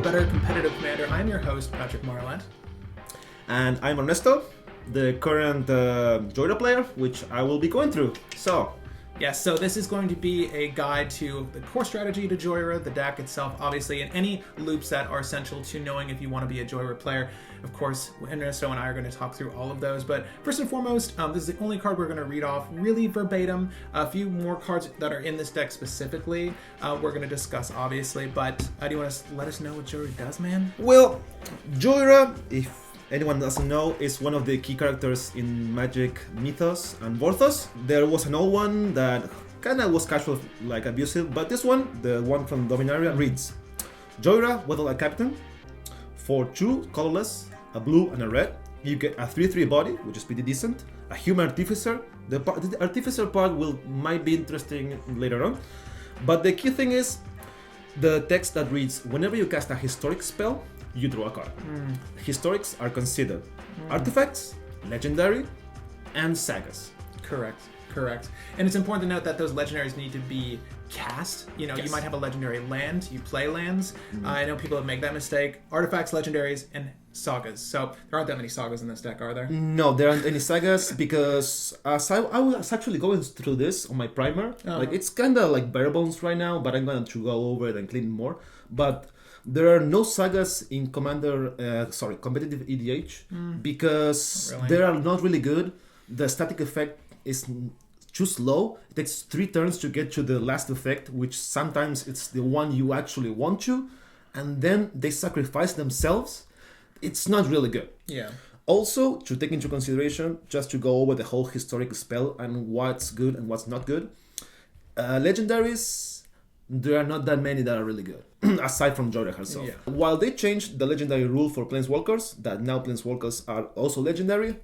Better Competitive Commander. I'm your host, Patrick Marland. And I'm Ernesto, the current Jhoira player, which I will be going through. So, Yes, so this is going to be a guide to the core strategy to Jhoira, the deck itself, obviously, and any loops that are essential to knowing if you want to be a Jhoira player. Of course, Ernesto and I are going to talk through all of those, but first and foremost, this is the only card we're going to read off really verbatim. A few more cards that are in this deck specifically we're going to discuss, obviously, but do you want to let us know what Jhoira does, man? well, Jhoira, if anyone doesn't know, is one of the key characters in Magic Mythos and Vorthos. There was an old one that kind of was casual, like abusive, but this one, the one from Dominaria, reads: Jhoira, Weatherlight Captain, for 2 colorless, a blue and a red. You get a 3/3 body, which is pretty decent. A human artificer. The artificer part might be interesting later on, but the key thing is the text that reads: whenever you cast a historic spell, you draw a card. Historics are considered artifacts, legendary, and sagas. Correct. And it's important to note that those legendaries need to be cast. You know, Yes. You might have a legendary land, you play lands. I know people that make that mistake. Artifacts, legendaries, and sagas. So there aren't that many sagas in this deck, are there? No, there aren't any sagas because as I was actually going through this on my primer. Like it's kind of like bare bones right now, but I'm going to go over it and clean more. But there are no sagas in competitive EDH because Really? they are not really good. The static effect is too slow. It takes 3 turns to get to the last effect, which sometimes it's the one you actually want to, and then they sacrifice themselves. It's not really good. Yeah. Also, to take into consideration, just to go over the whole historic spell and what's good and what's not good, legendaries, there are not that many that are really good, aside from Jhoira herself. Yeah. While they changed the legendary rule for Planeswalkers, that now Planeswalkers are also legendary,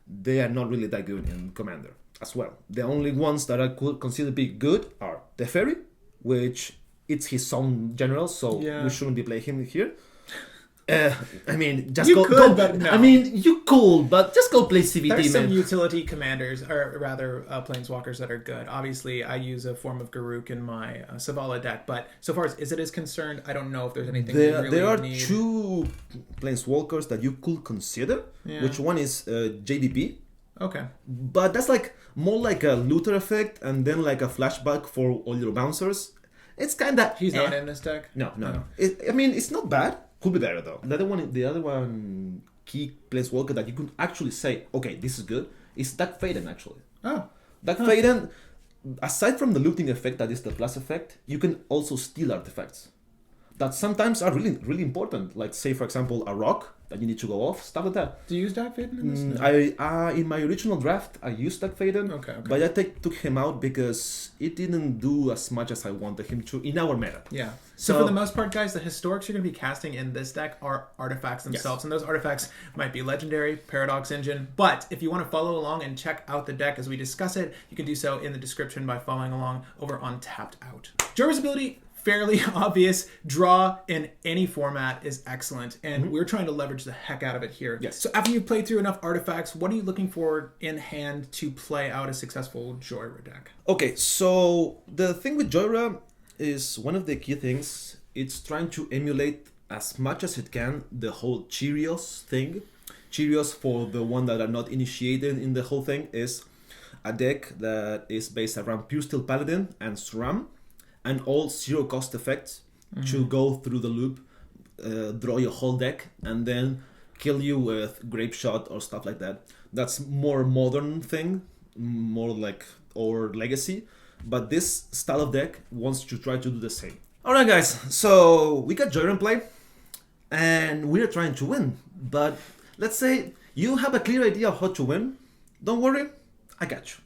they are not really that good in Commander as well. The only ones that I could consider be good are Teferi, which it's his own general, so we shouldn't be playing him here. I mean, just You could, but no. I mean, you could, but just go play CVT, There's some man. utility commanders, or rather planeswalkers that are good. Obviously, I use a form of Garruk in my Savala deck, but so far as Izzet is concerned, I don't know if there's anything we really There are need. 2 planeswalkers that you could consider, which one is JDP, Okay. but that's like more like a looter effect and then like a flashback for all your bouncers. It's kind of... He's not in this deck? No. I mean, it's not bad. Could be better though. The other one key planeswalker that you could actually say, okay, this is good, is Dark Faden actually. Oh. Dark Faden, aside from the looting effect that is the plus effect, you can also steal artifacts that sometimes are really, really important. Like say for example a rock that you need to go off, stuff like that. Do you use Dark Faden in this? No. I in my original draft I used Dark Faden, Okay. but I took him out because it didn't do as much as I wanted him to in our meta. Yeah. So for the most part, guys, the historics you're going to be casting in this deck are artifacts themselves. And those artifacts might be legendary, Paradox Engine. But if you want to follow along and check out the deck as we discuss it, you can do so in the description by following along over on Tapped Out. Jhoira's ability, fairly obvious. Draw in any format is excellent. And we're trying to leverage the heck out of it here. Yes. So after you've played through enough artifacts, what are you looking for in hand to play out a successful Jhoira deck? Okay, so the thing with Jhoira is one of the key things. It's trying to emulate as much as it can the whole Cheerios thing. Cheerios, for the one that are not initiated in the whole thing, is a deck that is based around Pure Steel Paladin and SRAM, and all 0 cost effects to go through the loop, draw your whole deck, and then kill you with Grape Shot or stuff like that. That's more modern thing, more like or legacy. But this style of deck wants to try to do the same. Alright guys, so we got Jhoira in play, and we're trying to win. But let's say you have a clear idea of how to win. Don't worry, I got you.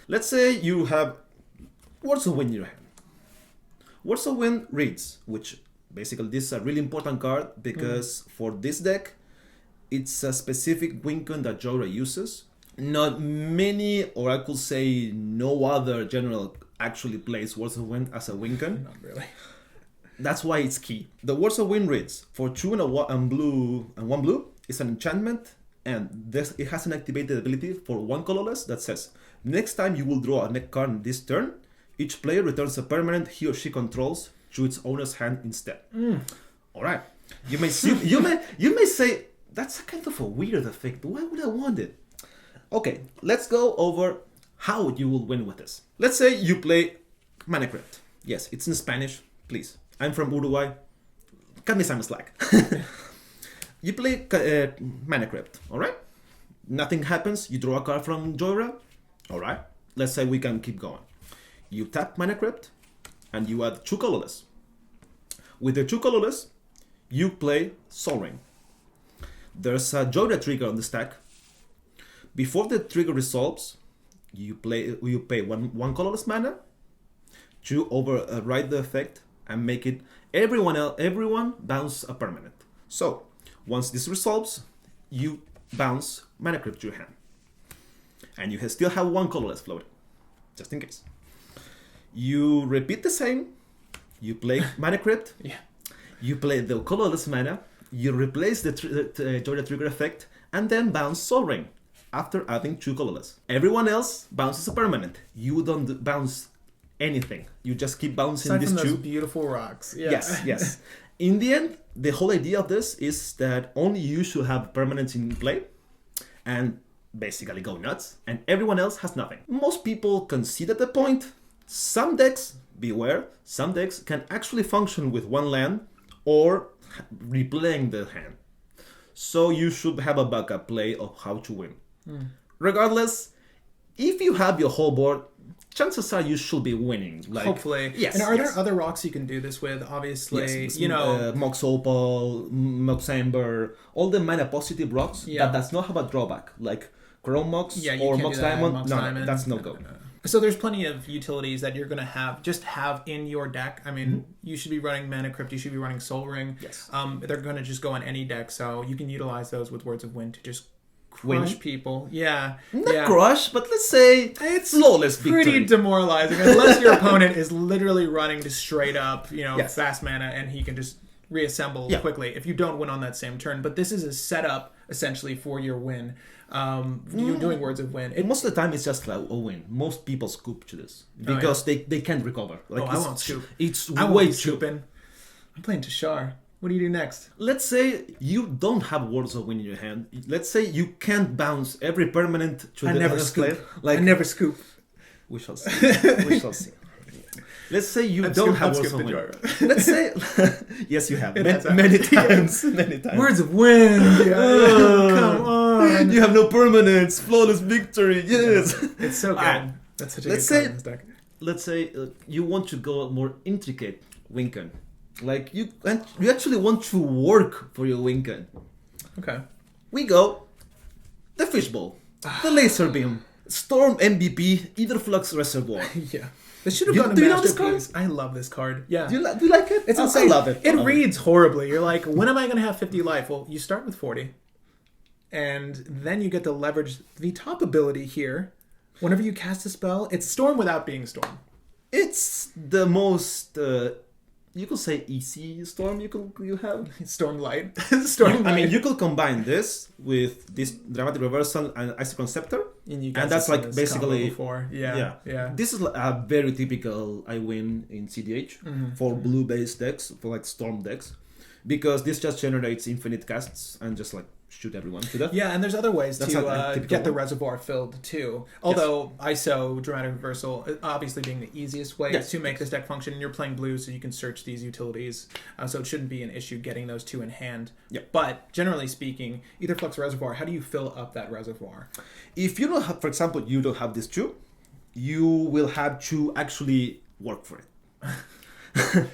Let's say you have Words of Wind in your hand. Words of Wind reads, which basically this is a really important card because for this deck, it's a specific wincon that Jhoira uses. Not many, or I could say no other general actually plays Words of Wind as a wincon. Not really. That's why it's key. The Words of Wind reads, for 2 and 1 blue, it's an enchantment, and it has an activated ability for 1 colorless that says, next time you will draw a neck card this turn, each player returns a permanent he or she controls to its owner's hand instead. All right. You may say that's a kind of a weird effect. Why would I want it? Okay, let's go over how you will win with this. Let's say you play Mana Crypt. Yes, it's in Spanish. Please, I'm from Uruguay. Cut me some slack. You play Mana Crypt. All right. Nothing happens. You draw a card from Jhoira. All right. Let's say we can keep going. You tap Mana Crypt, and you add 2 colorless. With the 2 colorless, you play Sol Ring. There's a Jhoira trigger on the stack. Before the trigger resolves, you pay one colorless mana to override the effect and make it everyone bounce a permanent. So once this resolves, you bounce Mana Crypt to your hand, and you still have 1 colorless floating, just in case. You repeat the same. You play Mana Crypt. Yeah. You play the colorless mana. You replace the Jhoira trigger effect, and then bounce Sol Ring after adding 2 colorless. Everyone else bounces a permanent. You don't bounce anything. You just keep bouncing Aside these from those 2. beautiful rocks. Yeah. Yes. In the end, the whole idea of this is that only you should have permanents in play and basically go nuts, and everyone else has nothing. Most people concede at the point. Some decks, beware, some decks can actually function with 1 land or replaying the hand. So you should have a backup play of how to win. Regardless, if you have your whole board, chances are you should be winning. Hopefully. Yes. And are there other rocks you can do this with? Obviously, Yes, Mox Opal, Mox Amber, all the mana positive rocks that does not have a drawback, like Chrome Mox or Mox Diamond. No, that's no go. So there's plenty of utilities that you're going to have in your deck. I mean, you should be running Mana Crypt, you should be running Sol Ring. Yes. They're going to just go on any deck, so you can utilize those with Words of Wind to just crush people. Yeah. Not crush, but let's say it's flawless pretty victory. demoralizing unless your opponent is literally running to straight up, fast mana, and he can just reassemble quickly if you don't win on that same turn. But this is a setup essentially for your win. You're doing Words of Wind. Most of the time, it's just like a win. Most people scoop to this because they can't recover. I won't scoop. It's I won't way be too. scooping. I'm playing Tashar. What do you do next? Let's say you don't have Words of Wind in your hand. Let's say you can't bounce every permanent to the other player. I never scoop. We shall see. We shall see. Let's say you don't have Words of Wind. Let's say yes, you have many times. Many times. Words of Wind. Come on. You have no permanents. Flawless victory. Yes. It's so good. That's such a good card in this deck. Let's say you want to go more intricate Winken. Like you actually want to work for your Winken. Okay. We go the Fishbowl, the Laser Beam, Storm MVP, Etherflux Reservoir. Yeah. They should have gotten a masterpiece. I love this card. Yeah. Do you like it? It's insane. I love it. It reads horribly. You're like, when am I going to have 50 life? Well, you start with 40. And then you get to leverage the top ability here. Whenever you cast a spell, it's Storm without being Storm. It's the most, you could say, easy Storm you have. Storm Light. Storm Light. I mean, you could combine this with this Dramatic Reversal and Icicon Scepter. And that's like basically... Yeah. This is a very typical I win in cEDH for blue-based decks, for like Storm decks. Because this just generates infinite casts and just like shoot everyone to death. Yeah, and there's other ways to get the reservoir filled too. Although ISO, Dramatic Reversal, obviously being the easiest way to make this deck function. And you're playing blue, so you can search these utilities. So it shouldn't be an issue getting those 2 in hand. Yep. But generally speaking, Etherflux Reservoir, how do you fill up that reservoir? If you don't have, for example, you don't have this 2, you will have to actually work for it.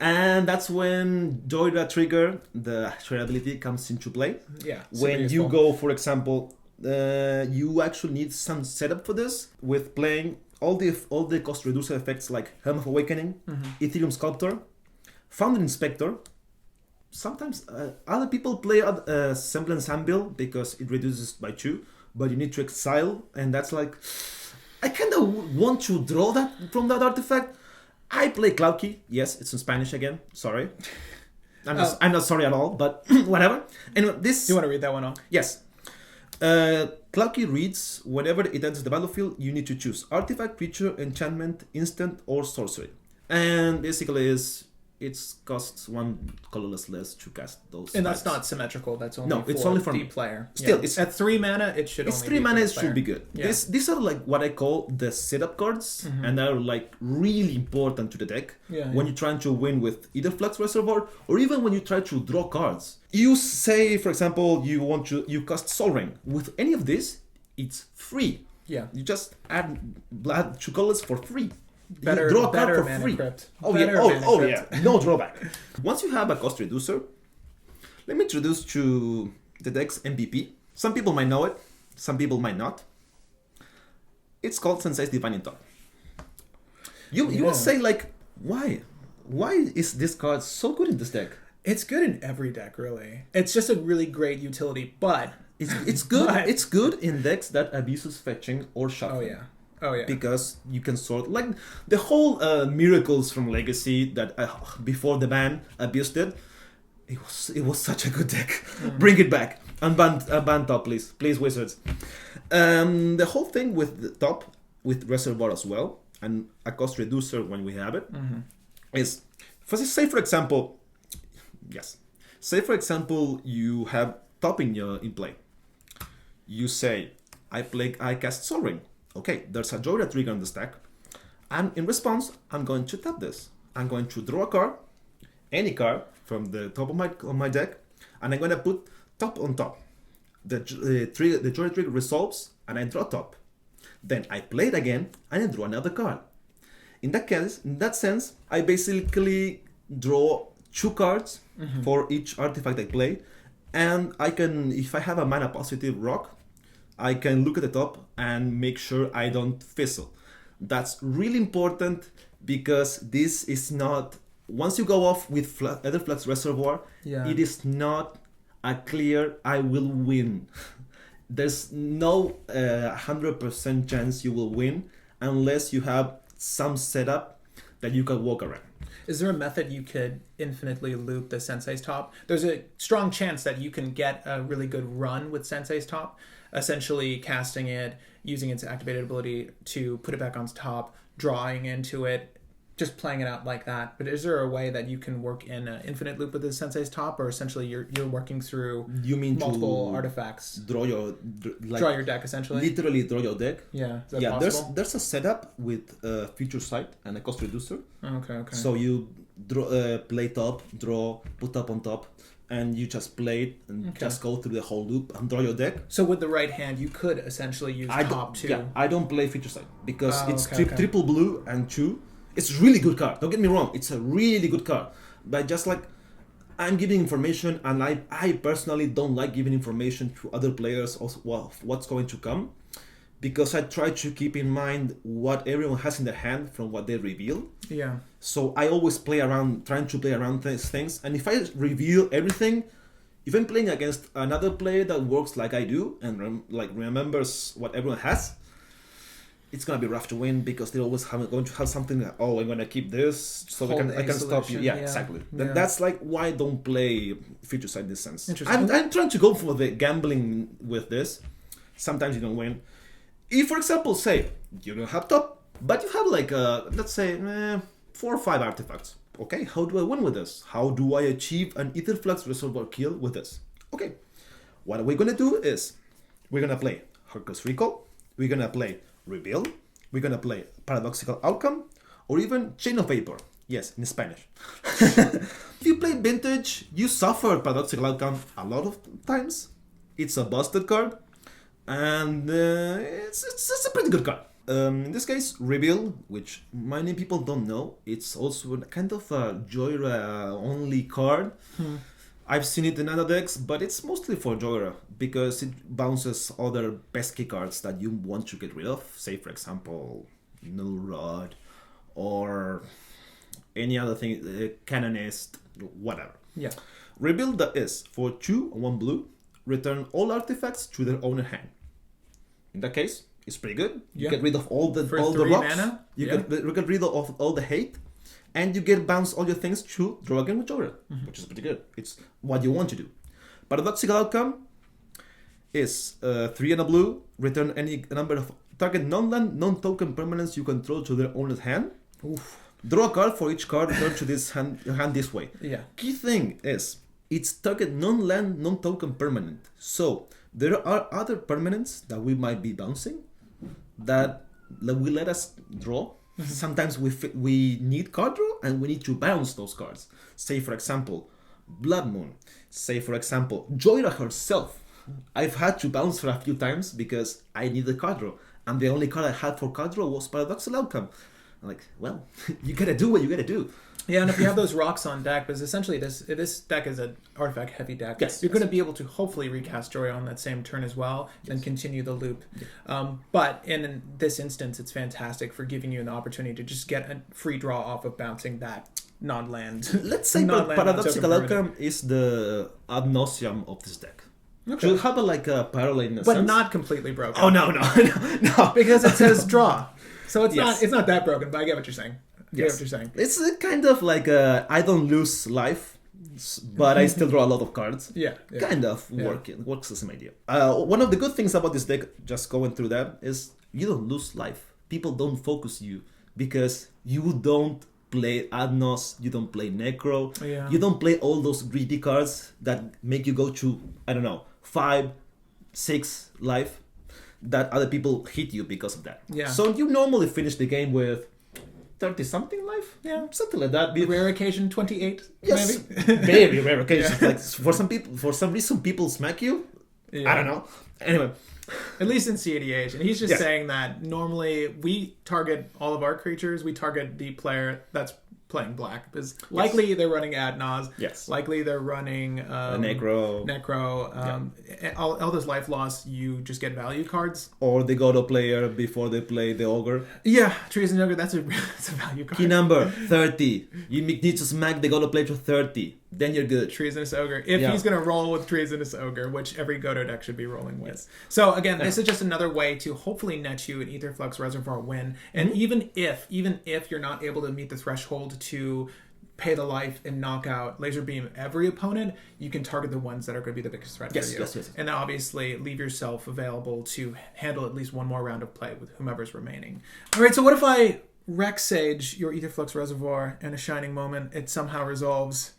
And that's when Jhoira trigger, the Jhoira ability, comes into play. Yeah. When you go, for example, you actually need some setup for this with playing all the cost reducer effects like Helm of Awakening, Ethereum Sculptor, Founding Inspector. Sometimes other people play Semblance Anvil because it reduces by 2, but you need to exile, and that's like, I kind of want to draw that from that artifact. I play Cloud Key. Yes, it's in Spanish again. Sorry. I'm not sorry at all, but whatever. Anyway, this... Do you want to read that one off? Yes. Cloud Key reads, whenever it enters the battlefield, you need to choose artifact, creature, enchantment, instant, or sorcery. And basically is, it costs 1 colorless less to cast those. And that's spells. not symmetrical. That's only No, for it's only for D player. Still, Yeah. it's at 3 mana. It should. It's only 3 be for mana. the It should player. be good. Yeah. These are like what I call the setup cards, and they're like really important to the deck when you're trying to win with either Flux Reservoir or even when you try to draw cards. You say, for example, you cast Soul Ring. With any of this, it's free. Yeah. You just add 2 colors for free. Better, you draw a card better for mana free. crypt. Oh Better yeah, mana oh crypt. yeah, no drawback. Once you have a cost reducer, let me introduce to the deck's MVP. Some people might know it, some people might not. It's called Sensei's Divining Thought. You will say like, why? Why is this card so good in this deck? It's good in every deck, really. It's just a really great utility, but It's good. But- It's good in decks that abuses fetching or oh shuffling. yeah, oh yeah. Because you can sort like the whole miracles from Legacy that before the ban abused it. It was such a good deck. Bring it back. Unban top, please Wizards. The whole thing with the top with Reservoir as well and a cost reducer when we have it is say for example, you have top in play. You say I cast Soul Ring. Okay, there's a Jhoira trigger on the stack, and in response, I'm going to tap this. I'm going to draw a card, any card from the top of my deck, and I'm going to put top on top. The Jhoira trigger resolves, and I draw top. Then I play it again, and I draw another card. In that sense, I basically draw 2 cards for each artifact I play, and I can, if I have a mana positive rock, I can look at the top and make sure I don't fizzle. That's really important because this is not, once you go off with other Flux Reservoir, it is not a clear I will win. There's no 100% chance you will win unless you have some setup that you can walk around. Is there a method you could infinitely loop the Sensei's Top? There's a strong chance that you can get a really good run with Sensei's Top, essentially casting it, using its activated ability to put it back on top, drawing into it, just playing it out like that. But is there a way that you can work in an infinite loop with the Sensei's Top, or essentially you're working through multiple artifacts? Draw your deck essentially. Literally draw your deck. Yeah, is that possible? There's a setup with a Future Sight and a cost reducer. Okay. So you draw, play top, draw, put top on top, and you just play it and just go through the whole loop and draw your deck. So with the right hand, you could essentially use top too. Yeah, I don't play Future Sight because it's triple blue and 2. It's a really good card. Don't get me wrong. It's a really good card. But just like I'm giving information, and I personally don't like giving information to other players of what's going to come, because I try to keep in mind what everyone has in their hand from what they reveal. Yeah. So I always trying to play around these things. And if I reveal everything, if I'm playing against another player that works like I do and remembers what everyone has, it's gonna be rough to win because they're always going to have something like, oh, I'm gonna keep this so I can stop you. Yeah, exactly. Yeah. That's like why I don't play Future Sight in this sense. Interesting. I'm trying to go for the gambling with this. Sometimes you don't win. If, for example, say you don't have top, but you have like let's say 4 or 5 artifacts. Okay, how do I win with this? How do I achieve an Ether Flux Reservoir kill with this? Okay, what we're gonna do is we're gonna play Hurkus Recall. We're gonna play Reveal, we're gonna play Paradoxical Outcome, or even Chain of Vapor. Yes, in Spanish. If you play Vintage, you suffer Paradoxical Outcome a lot of times. It's a busted card, and it's a pretty good card. In this case, Reveal, which many people don't know, it's also kind of a Jhoira only card. I've seen it in other decks, but it's mostly for Jhoira because it bounces other pesky cards that you want to get rid of. Say, for example, Null Rod or any other thing, Canonist, whatever. Yeah. Rebuild that is for 2 and 1 blue, return all artifacts to their owner hand. In that case, it's pretty good. You get rid of all the rocks. Mana? You get rid of all the hate. And you get bounce all your things to draw again with Jhoira, which is pretty good. It's what you want to do. Paradoxical Outcome is 3 and a blue. Return any number of target non-land, non-token permanents you control to their owner's hand. Oof. Draw a card for each card, turn to this hand, your hand this way. Yeah. Key thing is, it's target non-land, non-token permanent. So, there are other permanents that we might be bouncing that will let us draw. Sometimes we need card draw and we need to bounce those cards. Say, for example, Blood Moon. Say, for example, Jhoira herself. I've had to bounce her a few times because I needed card draw. And the only card I had for card draw was Paradoxical Outcome. I'm like, well, you gotta do what you gotta do. Yeah, and if you have those rocks on deck, because essentially this deck is an artifact heavy deck, Yes, you're going to be able to hopefully recast Jhoira on that same turn as well and continue the loop. But in this instance, it's fantastic for giving you an opportunity to just get a free draw off of bouncing that non-land. Let's say Paradoxical Outcome is the ad nauseam of this deck. Okay. Should have a parallel in a But sense. not completely broken. Oh, no. Because it says draw. So it's Yes. not that broken, but I get what you're saying. I get what you're saying. It's kind of like I don't lose life, but I still draw a lot of cards. Yeah. Kind of works the same idea. One of the good things about this deck, just going through that, is you don't lose life. People don't focus you because you don't play Adnos, you don't play Necro, you don't play all those greedy cards that make you go to, I don't know, 5, 6 life, that other people hit you because of that. Yeah. So you normally finish the game with 30-something life? Yeah. Something like that. Rare occasion 28, Yes. maybe? Very rare occasions. Like, for some reason, people smack you. Yeah. I don't know. Anyway. At least in cEDH. And he's just Yes. saying that normally we target all of our creatures, we target the player that's playing black. Because likely they're running Adnaz. Yes. Likely they're running Necro. All those life loss, you just get value cards. Or the Godo player before they play the Ogre. Yeah, Treason Ogre, that's a value card. Key number 30. You need to smack the Godo player to 30. Then you're good. Treasonous Ogre. If he's going to roll with Treasonous Ogre, which every Godo deck should be rolling with. Yes. So again, this is just another way to hopefully net you an Aetherflux Reservoir win. And even if you're not able to meet the threshold to pay the life and knock out Laser Beam every opponent, you can target the ones that are going to be the biggest threat for you. Yes. And obviously leave yourself available to handle at least one more round of play with whomever's remaining. All right, so what if I Rex Sage your Aetherflux Reservoir in a Shining Moment, it somehow resolves,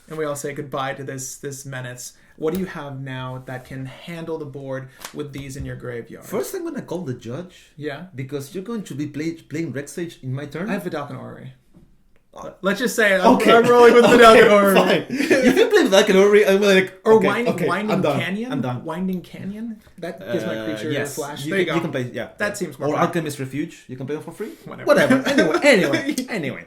and we all say goodbye to this menace? What do you have now that can handle the board with these in your graveyard? First, I'm going to call the judge. Yeah. Because you're going to be playing Rex Sage in my turn. I have Vidalcan Orrery. Let's just say I'm rolling with Okay, Vidalcan Orrery. Fine. If you play Vidalcan Orrery, I'm like... Or Winding Canyon? I'm done. Winding Canyon? That gives my creature yes. flash. You There you go. can play, yeah. That seems more Or fun. Alchemist Refuge. You can play them for free. Whatever. Anyway.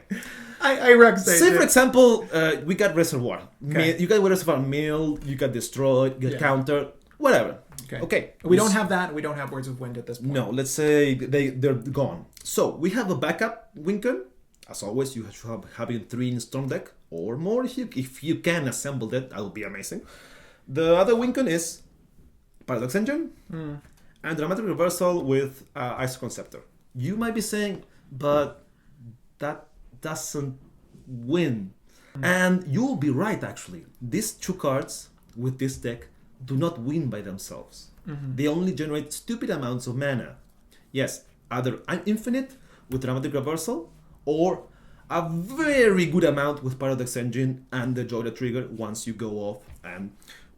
I Rex Sage Say, it. for example, we got Reservoir. Okay. You got Reservoir Mill, you got Destroyed, you got Counter, whatever. Okay. We don't have that. We don't have Words of Wind at this point. No, let's say they're gone. So we have a backup Winker. As always, you should have having 3 in Storm deck or more if you can assemble that would be amazing. The other Winker is Paradox Engine and Dramatic Reversal with Ice Conceptor. You might be saying, but that doesn't win. And you'll be right, actually. These 2 cards with this deck do not win by themselves. They only generate stupid amounts of mana. Yes, either infinite with Dramatic Reversal or a very good amount with Paradox Engine and the Jhoira trigger once you go off and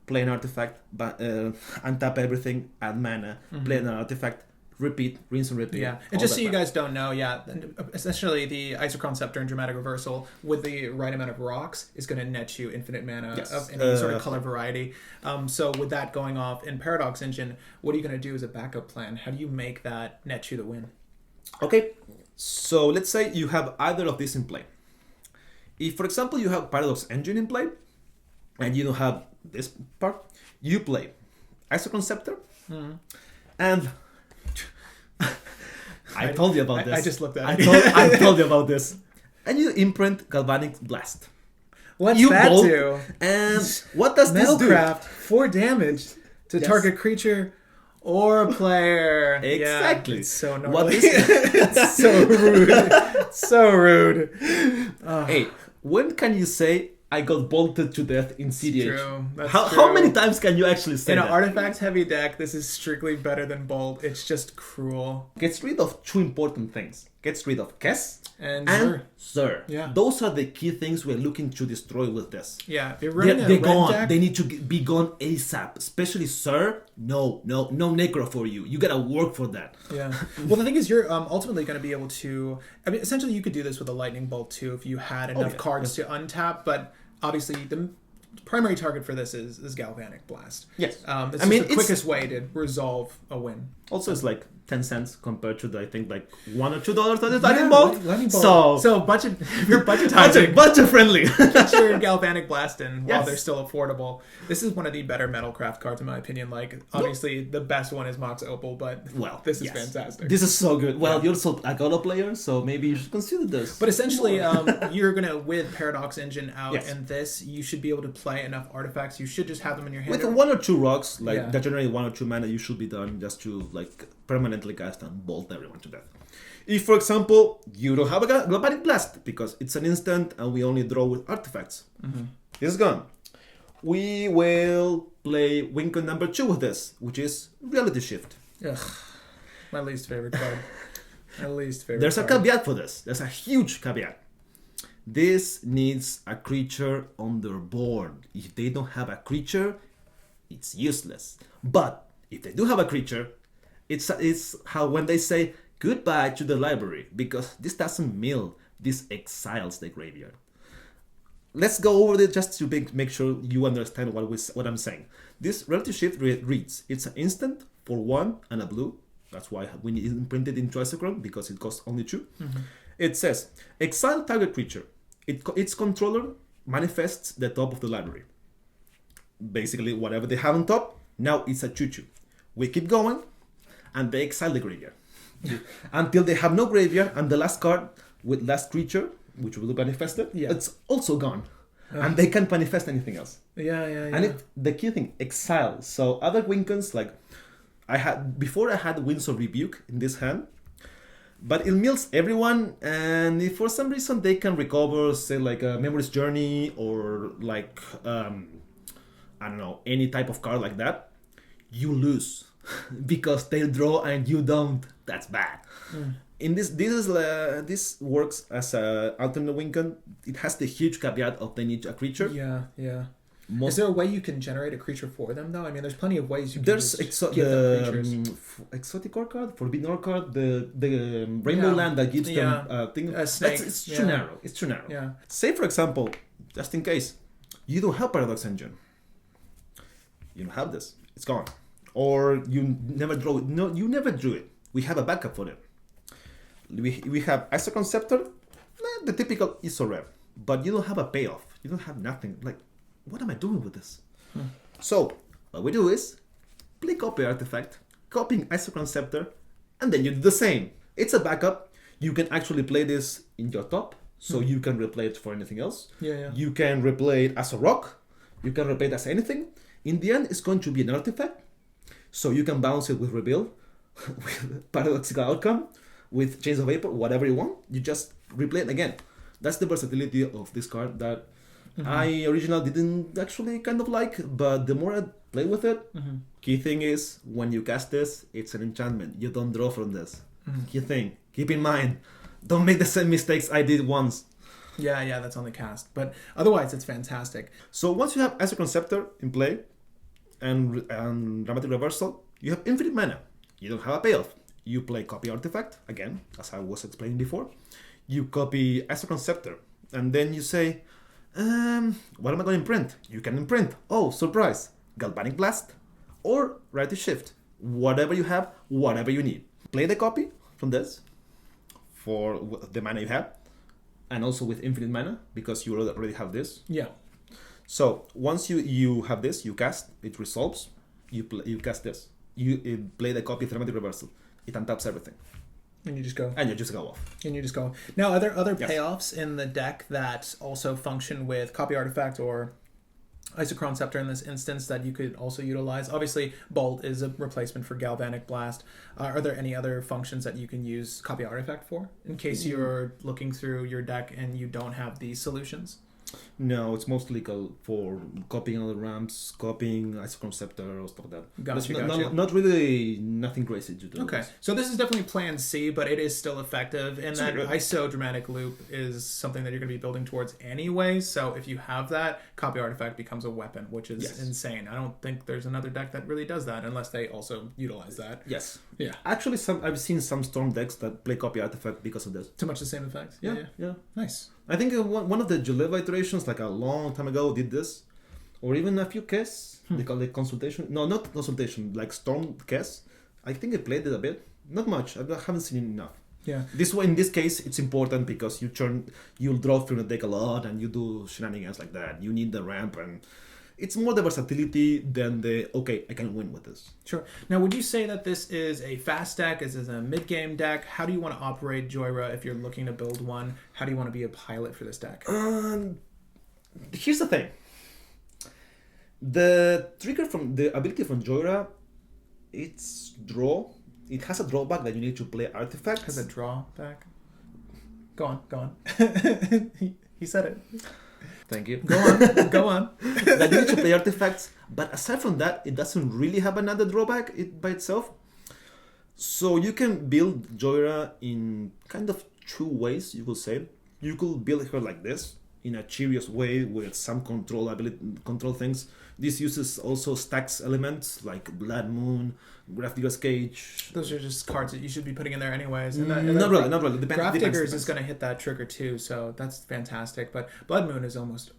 play an artifact, untap everything, add mana, play an artifact, repeat, rinse and repeat. Yeah, and just so you guys don't know, essentially the Isoconceptor and Dramatic Reversal with the right amount of rocks is going to net you infinite mana of any sort of color variety. So with that going off in Paradox Engine, what are you going to do as a backup plan? How do you make that net you the win? Okay, so let's say you have either of these in play. If, for example, you have Paradox Engine in play and you don't have this part, you play Isoconceptor and I told you about this. I just looked at it. I told you about this. And you imprint Galvanic Blast. What's you that bolt, do? And what does this do? Metalcraft, 4 damage to target creature or a player. Exactly. Yeah, it's so gnarly. What is It's so rude. So rude. Hey, when can you say I got bolted to death in cEDH? True. That's How many times can you actually say in that? an artifacts heavy deck, this is strictly better than Bolt. It's just cruel. Gets rid of 2 important things. gets rid of Kes And Xur. Yeah. Those are the key things we're looking to destroy with this. Yeah, if you're running They're a red gone. deck, They need to be gone ASAP. Especially Xur. No necro for you. You gotta work for that. yeah. Well, the thing is, you're ultimately going to be able to. I mean, essentially, you could do this with a lightning bolt too if you had enough cards to untap. But obviously, the primary target for this is Galvanic Blast. Yes. It's the quickest way to resolve a win. Also, it's like 10 cents compared to the, I think, like $1 or $2 for this lightning bolt. Lightning bolt. So budget, if you're budgetizing, budget friendly. get your Galvanic Blast in while Yes. they're still affordable. This is one of the better Metalcraft cards in my opinion. Like, obviously, the best one is Mox Opal, but this is fantastic. This is so good. Well, you're also a Gala player, so maybe you should consider this. But essentially, you're gonna, with Paradox Engine out Yes. and this, you should be able to play enough artifacts. You should just have them in your hand. With 1 or 2 rocks, like that generate 1 or 2 mana, you should be done just to like permanently cast and bolt everyone to death. If, for example, you don't have a Galvanic Blast because it's an instant and we only draw with artifacts, this is gone. We will play Wincon number 2 with this, which is Reality Shift. Ugh, my least favorite card. My least favorite. There's card. a caveat for this. There's a huge caveat. This needs a creature on their board. If they don't have a creature, it's useless. But if they do have a creature, it's how when they say goodbye to the library, because this doesn't mill, this exiles the graveyard. Let's go over it just to make sure you understand what I'm saying. This Reality Shift reads, it's an instant for 1 and a blue. That's why we imprinted into Isochron, because it costs only 2. It says, exile target creature. Its controller manifests the top of the library. Basically, whatever they have on top, now it's a 2/2. We keep going, and they exile the graveyard. Until they have no graveyard, and the last card with last creature, which will be manifested, it's also gone. And they can't manifest anything else. Yeah. And the key thing, exile. So other Wincons, like I had Winds of Rebuke in this hand, but it mills everyone, and if for some reason they can recover, say like a Memory's Journey or like I don't know, any type of card like that, you lose because they draw and you don't. That's bad. In this works as a alternate Wincon. It has the huge caveat of they need a creature. Yeah. Is there a way you can generate a creature for them though? I mean, there's plenty of ways you can There's give them creatures. exotic ore card, forbidden ore card, the rainbow land that gives them thing. A snake. It's too narrow. It's too narrow. Yeah. Say for example, just in case, you don't have Paradox Engine. You don't have this. It's gone. Or you never draw it. No, you never drew it. We have a backup for it. We have Isochron Scepter, the typical ISO rep, but you don't have a payoff. You don't have nothing. Like, what am I doing with this? So what we do is play copy artifact, copying Isochron Scepter, and then you do the same. It's a backup. You can actually play this in your top, so you can replay it for anything else. Yeah. You can replay it as a rock. You can replay it as anything. In the end, it's going to be an artifact, so you can bounce it with Reveal, with Paradoxical Outcome, with Chains of Vapor, whatever you want. You just replay it again. That's the versatility of this card that I originally didn't actually kind of like, but the more I play with it, key thing is when you cast this, it's an enchantment. You don't draw from this. Key thing, keep in mind, don't make the same mistakes I did once. Yeah, that's on the cast. But otherwise, it's fantastic. So once you have Isochron Scepter in play and Dramatic Reversal, you have infinite mana. You don't have a payoff. You play copy artifact, again, as I was explaining before. You copy Isochron Scepter, and then you say, what am I going to imprint? You can imprint, oh, surprise, Galvanic Blast or Reality Shift. Whatever you have, whatever you need. Play the copy from this for the mana you have, and also with infinite mana, because you already have this. Yeah. So once you have this, you cast, it resolves, you cast this. You play the copy Dramatic Reversal. It untaps everything. And you just go. And you just go off. Now, are there other payoffs in the deck that also function with Copy Artifact or Isochron Scepter in this instance that you could also utilize? Obviously, Bolt is a replacement for Galvanic Blast. Are there any other functions that you can use Copy Artifact for in case you're looking through your deck and you don't have these solutions? No, it's mostly for copying other ramps, copying isoconceptor or stuff like that. Gotcha. Not really nothing crazy to do. Okay, so this is definitely Plan C, but it is still effective, and that Sweet. isodramatic loop is something that you're going to be building towards anyway. So if you have that, copy artifact becomes a weapon, which is insane. I don't think there's another deck that really does that, unless they also utilize that. Yes. Yeah. Actually, I've seen some storm decks that play copy artifact because of this. Too much the same effect. Yeah. Nice. I think one of the Jhoira iterations, like a long time ago, did this, or even a few casts. They call it consultation. No, not consultation. Like storm casts. I think I played it a bit. Not much. I haven't seen it enough. Yeah. This one, in this case, it's important because you'll draw from the deck a lot, and you do shenanigans like that. You need the ramp, and it's more the versatility than I can win with this. Sure. Now, would you say that this is a fast deck? Is this a mid-game deck? How do you want to operate Jhoira if you're looking to build one? How do you want to be a pilot for this deck? Here's the thing. The trigger from the ability from Jhoira, it's draw. It has a drawback that you need to play artifacts. Has a drawback? Go on. He said it. Thank you. Go on. That you need to play artifacts, but aside from that, it doesn't really have another drawback by itself. So you can build Jhoira in kind of two ways, you could say. You could build her like this, in a curious way with some control things. This uses also stacks elements like Blood Moon, Graph Digger's Cage. Those are just cards that you should be putting in there anyways. Not really. Graph Diggers is going to hit that trigger too, so that's fantastic. But Blood Moon is almost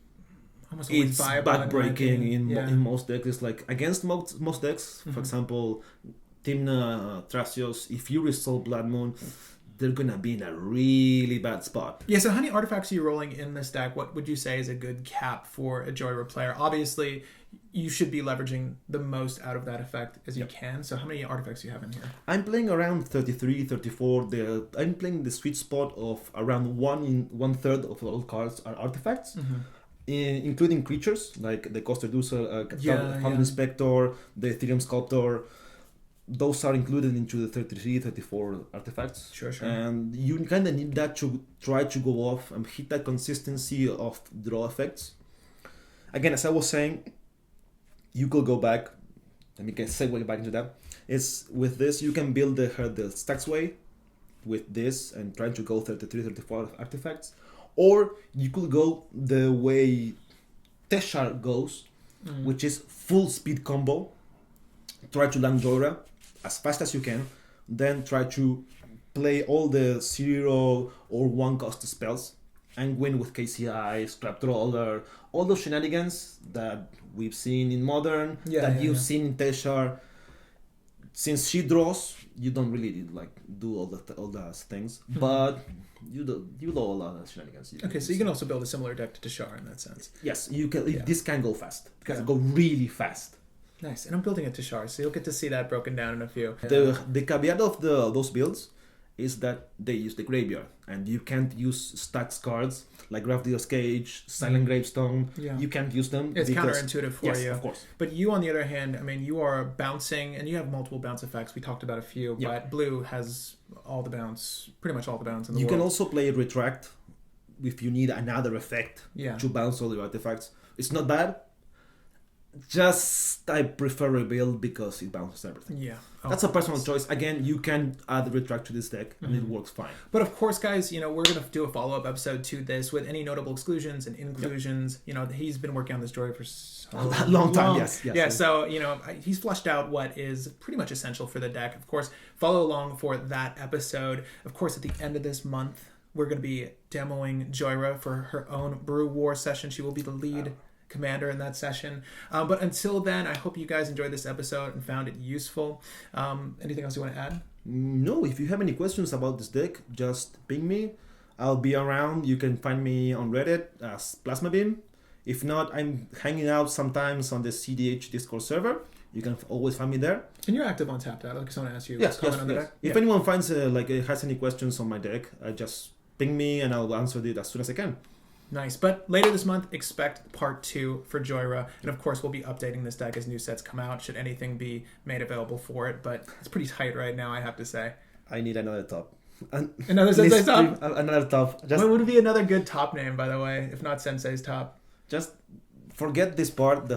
it's viable. Backbreaking in most decks. It's like against most decks. For example, Timna, Thrasios, if you resolve Blood Moon, they're gonna be in a really bad spot. Yeah, so how many artifacts are you rolling in this deck? What would you say is a good cap for a Jhoira player? Obviously, you should be leveraging the most out of that effect as you can. So how many artifacts do you have in here? I'm playing around 33, 34. I'm playing the sweet spot of around 1/3 of all cards are artifacts. Including creatures like the Coaster Deucer, Found Inspector, the Ethereum Sculptor. Those are included into the 33, 34 artifacts. Sure. And you kind of need that to try to go off and hit that consistency of draw effects. Again, as I was saying, you could go back. Let me segue back into that. It's with this, you can build the stacks way with this and try to go 33, 34 artifacts. Or you could go the way Teshar goes, which is full speed combo. Try to land Jhoira as fast as you can, then try to play all the 0 or 1 cost spells and win with KCI, Scrap Trawler, all those shenanigans that we've seen in Modern, you've seen in Teshar. Since she draws, you don't really do all those things, but you do a lot of shenanigans. So you can also build a similar deck to Teshar in that sense. Yes, you can. This can go fast. It can go really fast. Nice, and I'm building a Teshar, so you'll get to see that broken down in a few. The caveat of those builds is that they use the graveyard, and you can't use stacks cards like Graph Digger's Cage, Silent Gravestone. You can't use them. It's counterintuitive for you. Yes, of course. But you, on the other hand, I mean, you are bouncing, and you have multiple bounce effects. We talked about a few, but Blue has pretty much all the bounce in the world. You can also play Retract if you need another effect to bounce all the artifacts. It's not bad. Just I prefer a build because it bounces everything. That's a personal choice. Again, you can add Retract to this deck and it works fine. But of course, guys, we're going to do a follow-up episode to this with any notable exclusions and inclusions. He's been working on this Jhoira for a long time. Yes. So he's fleshed out what is pretty much essential for the deck. Of course, follow along for that episode. Of course, at the end of this month, we're going to be demoing Jhoira for her own Brew War session. She will be the lead commander in that session. But until then, I hope you guys enjoyed this episode and found it useful. Anything else you want to add? No, if you have any questions about this deck, just ping me. I'll be around. You can find me on Reddit as Plasma Beam. If not, I'm hanging out sometimes on the cEDH Discord server. You can always find me there. And you're active on Tapped Out. I just want to ask you on the deck. If anyone finds has any questions on my deck, just ping me and I'll answer it as soon as I can. Nice. But later this month, expect part 2 for Jhoira. And of course, we'll be updating this deck as new sets come out, should anything be made available for it. But it's pretty tight right now, I have to say. I need another top. Another Sensei's top? Another top. Just, What would be another good top name, by the way, if not Sensei's top? just forget this part,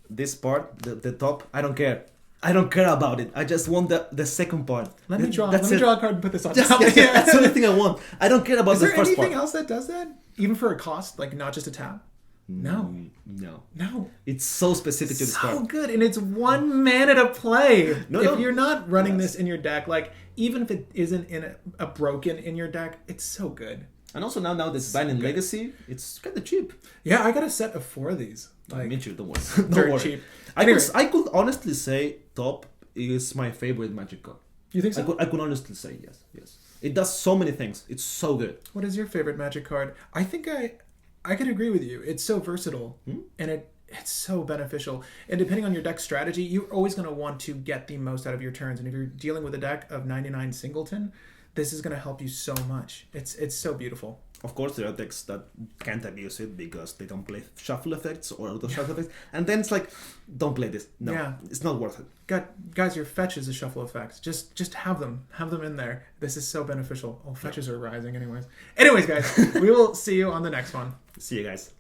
this part, the top. I don't care. I don't care about it. I just want the second part. Let me draw a card and put this on Just, top. yeah, that's the only thing I want. I don't care about Is the there first anything part. else that does that? Even for a cost, like not just a tap? No. No. It's so specific to this So card. good, and it's 1 mana to play. No, if no. you're not running Yes. this in your deck, like even if it isn't in a broken in your deck, it's so good. And also now this Divine in Legacy, it's kind of cheap. Yeah, I got a set of 4 of these. Like Me too, don't worry. dirt Don't worry. cheap. I Anyway. could honestly say top is my favorite Magic card. You think so? I could honestly say yes. It does so many things. It's so good. What is your favorite Magic card? I think I could agree with you. It's so versatile, and it's so beneficial. And depending on your deck strategy, you're always going to want to get the most out of your turns. And if you're dealing with a deck of 99 Singleton, this is going to help you so much. It's so beautiful. Of course, there are decks that can't abuse it because they don't play shuffle effects or auto shuffle effects. And then it's like, don't play this. No, it's not worth it. Guys, your fetch is a shuffle effects. Just have them in there. This is so beneficial. Oh, fetches are rising anyways. Anyways, guys, we will see you on the next one. See you guys.